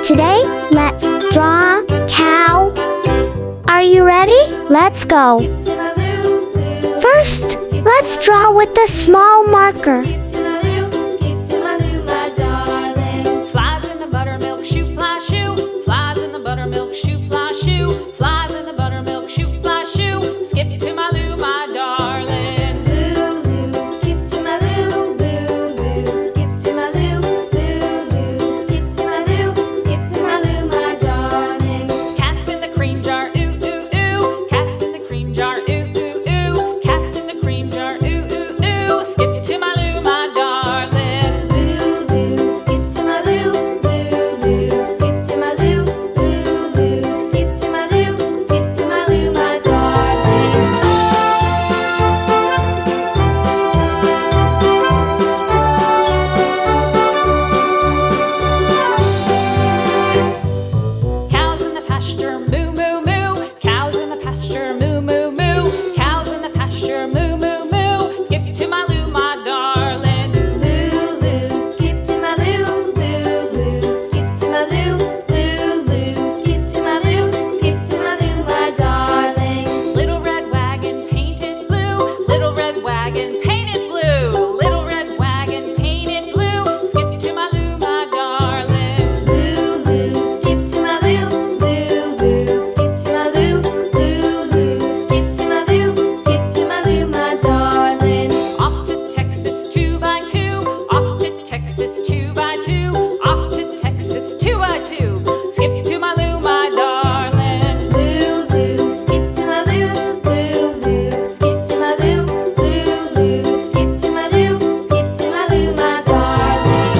Today, let's draw cow. Are you ready? Let's go. First, let's draw with a small marker. Flies in the buttermilk shoe, fly shoe. Flies in the buttermilk shoe, fly shoe. Flies in the buttermilk shoe, fly shoe. Skip to my Lou, my darling. Lou, skip to my Lou. Lou, skip to my Lou. Lou, skip to my Lou. Skip to my Lou, my darling. Cats in the cream jar, ooh, ooh, ooh. Cats in the cream jar, ooh, ooh, ooh. Cats in the cream jar, ooh, ooh, ooh. Skip to my Lou, my darling. Lou, skip to my Lou. Lou, skip to my Lou. Lou, skip to my Lou. Skip to my Lou, my darling. Cows in the pasture, moo, moo, moo. Cows in the pasture, moo, moo, moo. Cows in the pasture, moo, moo, moo. Skip to my Lou, my darling. Lou, skip to my Lou. Lou, skip to my Lou. Lou, skip to my Lou. Skip to my Lou, my darling. Little red wagon painted blue. Little red wagon painted blue. Little red wagon painted blue. Skip to my Lou, my darling. Lou, skip to my Lou. Lou, skip to my Lou. Lou, skip to my Lou. Skip to my Lou, my darling. Off to Texas 2x2. Off to Texas 2x2. Off to Texas 2x2. Skip to my Lou, my darling. Lou, skip to my Lou. Lou, skip to my Lou. Lou, skip to my Lou. Skip to my Lou, my darling.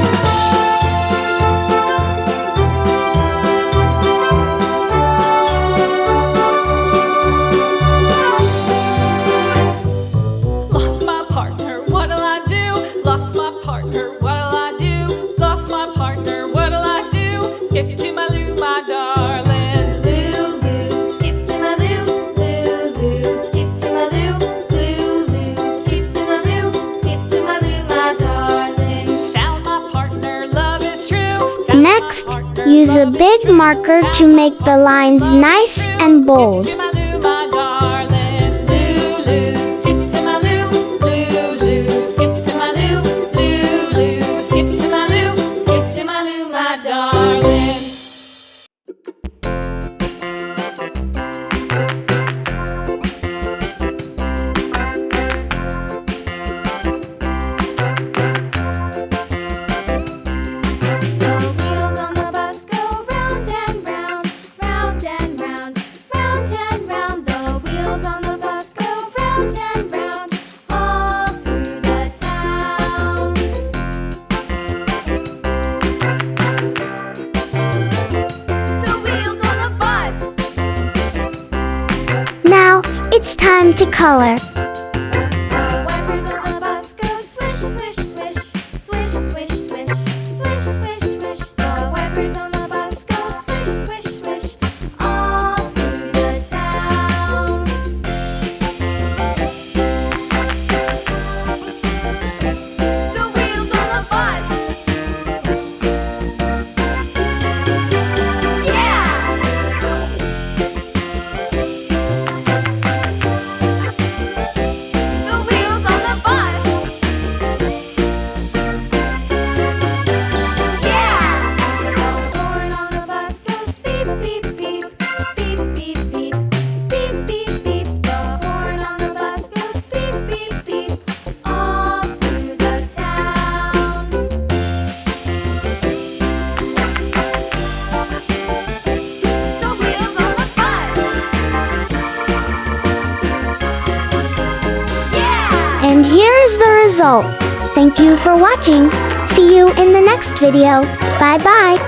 Lost my partner, what'll I do? Lost my partner, what'll I do? Lost my partner, what'll I do? Skip to my Lou, my darling. Lou, skip to my Lou. Lou, skip to my Lou. Lou, skip to my Lou. Skip to my Lou, my darling. Found my partner, love is true. Found my Next, partner, use a love is big true. marker to make the lines nice and bold. Skip to my Lou, my darling. Lou, skip to my Lou. Lou, skip to my Lou. Lou, skip to my Lou. Skip to my Lou, my darling. The wheels on the bus go round and round, round and round, round and round. The wheels on the bus go round and round, all through the town. The wheels on the bus. Now, it's time to color. The wipers on the bus go swish, swish, swish, swish, swish, swish, swish, swish, swish. The wipers on the bus go swish, swish, swish, all through the town. The wheels on the bus. Yeah! The wheels on the bus. Yeah! The horn on the bus goes beep, beep, beep, beep, beep, beep, beep, beep, beep. The horn on the bus goes beep, beep, beep, all through the town. The wheels on the bus. Yeah! And here's the result. Thank you for watching. See you in the next video. Bye bye.